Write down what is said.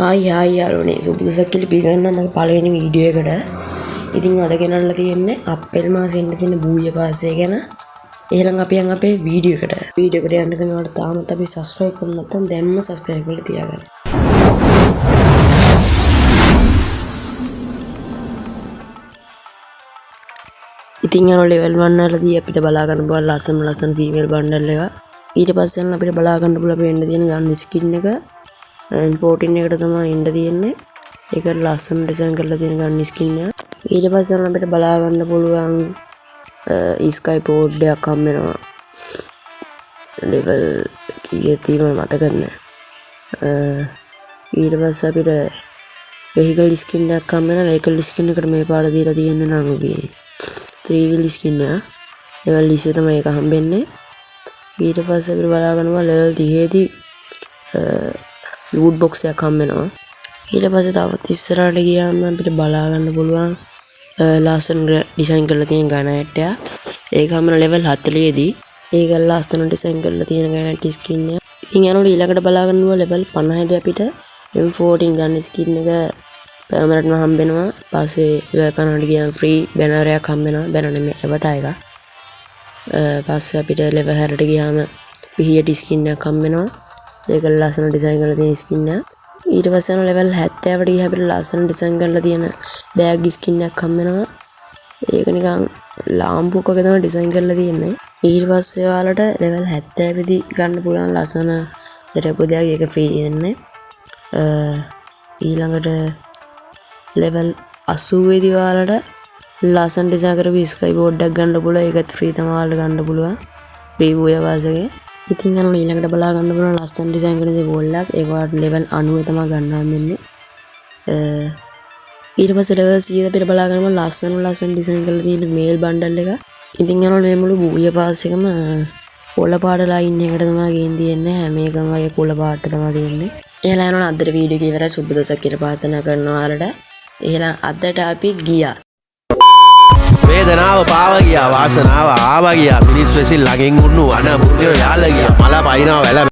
Hi යාළුවනේ සුබුදසක් කියලා පිළිගන්න මගේ පළවෙනි වීඩියෝ එකට. ඉතින් අද ගෙනල්ලා තියෙන්නේ අප්‍රේල් මාසෙ ඉන්න තියෙන බූය පාසය ගැන. එහෙනම් අපි යන් අපේ වීඩියෝ එකට. වීඩියෝ එකට යන්න කෙනාට තාමත් අපි සබ්ස්ක්‍රයිබ් කරලා නැත්නම් දැන්ම සබ්ස්ක්‍රයිබ් කරලා තියාගන්න. ඉතින් යන ලෙවල් 1 වලදී අපිට බලා ගන්න පුළුවන් ලස්සන ෆීමේල් බන්ඩල් එක. ඊට පස්සේ යන අපිට බලා ගන්න පුළුවන් අපේ එන්න තියෙන ගන්න ස්කින් එක. 14 එකට තමයි එන්න තියෙන්නේ. ඒක ලස්සන ඩිසයින් කරලා තියෙන ගන්න ස්කින් එක. ඊට පස්සේ අපිට බලා ගන්න පුළුවන් ස්කයි පෝඩ් එකක් හම් වෙනවා. ලෙවල් කීයේ තියෙනවද මතක නැහැ. ඊට පස්සේ අපිට vehicle skin එකක් හම් වෙනවා. vehicle skin එකට මේ පාර දීලා තියෙන්නේ නම් ඔබේ 3 wheel skin එක. level 20 තමයි ඒක හම්බෙන්නේ. ඊට පස්සේ අපිට බලා ගන්නවා level 30 දී loot box එකක් හම් වෙනවා. ඊට පස්සේ තවත් ඉස්සරහට ගියාම අපිට බලා ගන්න පුළුවන් ලස්සන ඩිසයින් කරලා තියෙන ග්‍රැනයිට් එක. ඒක හැම ලෙවල් 40 දී ඒක ලස්සන ඩිසයින් කරලා තියෙන ග්‍රැනයිට් ස්කින් එක. ඉතින් යනකොට ඊළඟට බලා ගන්නවා ලෙවල් 50 දී අපිට M14 ගන්න ස්කින් එක පර්මනන්ට්ම හම්බ වෙනවා. පස්සේ ලෙවල් 50ට ගියාම ෆ්‍රී බැනර් එකක් හම්බ වෙනවා. බැනර් නෙමෙයි එවට එක. පස්සේ අපිට ලෙවල් 60ට ගියාම පිහියට ස්කින් එකක් හම්බ වෙනවා. ඒක ලස්සන ඩිසයින් කරලා තියෙන ස්කින් එක. ඊට පස්සේ යන ලෙවල් 70ට ගියා අපිට ලස්සන ඩිසයින් කරලා තියෙන බෑග් ස්කින් එකක් හම්බ වෙනවා. ඒක නිකන් ලාම්පුවක් වගේ තමයි ඩිසයින් කරලා තියෙන්නේ. ඊට පස්සේ ඔයාලට ලෙවල් 70 දී ගන්න පුළුවන් ලස්සන දෙරපො දෙයක් ඒක ෆ්‍රී දෙන්නේ. ඊළඟට ලෙවල් 80 දී ඔයාලට ලස්සන ඩිසයින් කරපු ස්කයි බෝඩ් එකක් ගන්න පුළුවන්. ඒකත් ෆ්‍රී තමයි ඔයාලට ගන්න පුළුවන්. ෆ්‍රී වූ වාසගේ. ඉතින් යන ඊළඟට බලා ගන්න පුළුවන් ලස්සන ඩිසයින් කරන දේ වෝල් එකක්. ඒක ඔයාලට ලෙවල් 90 තමයි ගන්න හම්බෙන්නේ. ඊට පස්සේ ලෙවල් 100 අපිට බලා ගන්න ලස්සන ඩිසයින් කරලා තියෙන මේල් බන්ඩල් එක. ඉතින් යනවා මේ මුළු බූය පාස් එකම කොළ පාට ලයින් එකට තමයි ගෙන් තියෙන්නේ. හැම එකම වගේ කොළ පාට තමයි තියෙන්නේ. එහෙනම් යනවා අදට වීඩියෝ එක ඉවරයි. සුබ දවසක් කියලා ප්‍රාර්ථනා කරනවා ඔයාලට. එහෙනම් අදට අපි ගියා. වේදනාව පාව ගියා වාසනාව ආවා ගියා මිනිස් වෙසින් ළඟින් උන්නු අන මුල්ලිය යාළ ගියා මල පයින්නවා වැල